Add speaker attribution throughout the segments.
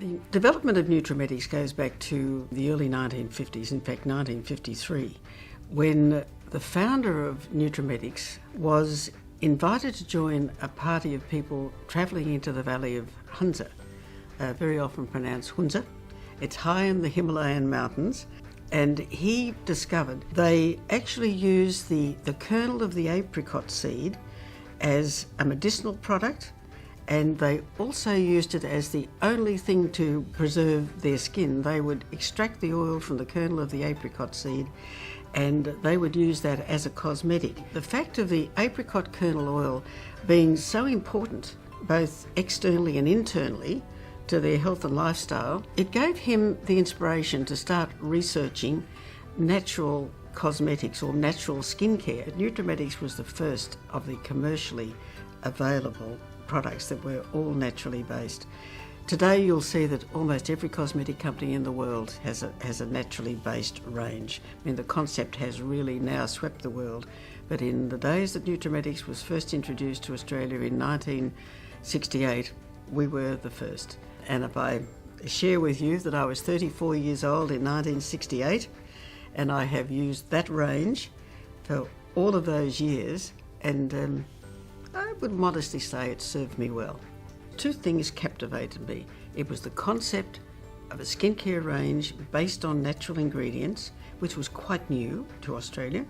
Speaker 1: The development of Nutrimetics goes back to the early 1950s, in fact 1953, when the founder of Nutrimetics was invited to join a party of people travelling into the valley of Hunza, very often pronounced Hunza. It's high in the Himalayan mountains, and he discovered they actually use the kernel of the apricot seed as a medicinal product, and they also used it as the only thing to preserve their skin. They would extract the oil from the kernel of the apricot seed and they would use that as a cosmetic. The fact of the apricot kernel oil being so important, both externally and internally, to their health and lifestyle, it gave him the inspiration to start researching natural cosmetics or natural skincare. Nutrimetics was the first of the commercially available products that were all naturally based. Today you'll see that almost every cosmetic company in the world has a naturally based range. I mean, the concept has really now swept the world, but in the days that Nutrimetics was first introduced to Australia in 1968, we were the first. And if I share with you that I was 34 years old in 1968, and I have used that range for all of those years, and I would modestly say it served me well. Two things captivated me. It was the concept of a skincare range based on natural ingredients, which was quite new to Australia,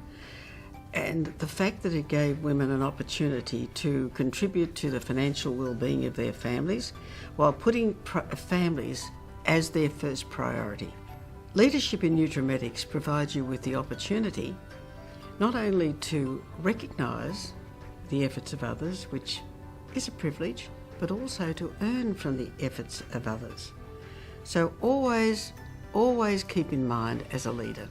Speaker 1: and the fact that it gave women an opportunity to contribute to the financial well-being of their families while putting families as their first priority. Leadership in Nutrimetics provides you with the opportunity not only to recognise the efforts of others, which is a privilege, but also to earn from the efforts of others. So always keep in mind as a leader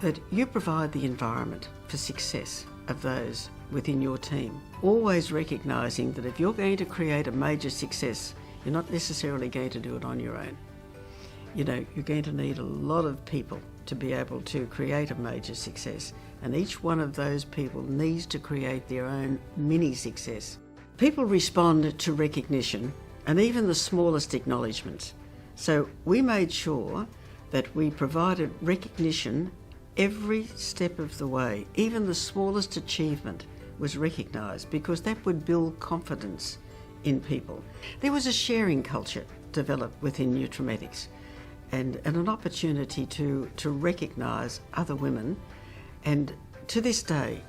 Speaker 1: that you provide the environment for success of those within your team. Always recognising that if you're going to create a major success, you're not necessarily going to do it on your own. You know, you're going to need a lot of people to be able to create a major success, and each one of those people needs to create their own mini success. People respond to recognition and even the smallest acknowledgements. So we made sure that we provided recognition every step of the way. Even the smallest achievement was recognised because that would build confidence in people. There was a sharing culture developed within Nutrimetics and an opportunity to recognise other women, and to this day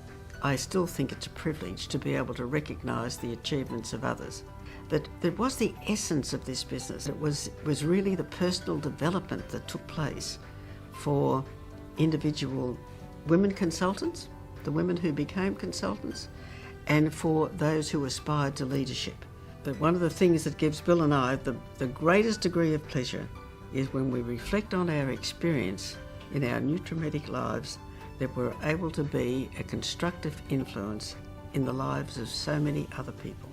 Speaker 1: I still think it's a privilege to be able to recognise the achievements of others. That was the essence of this business. It was really the personal development that took place for individual women consultants, the women who became consultants, and for those who aspired to leadership. But one of the things that gives Bill and I the greatest degree of pleasure is when we reflect on our experience in our Nutrimetic lives, that we're able to be a constructive influence in the lives of so many other people.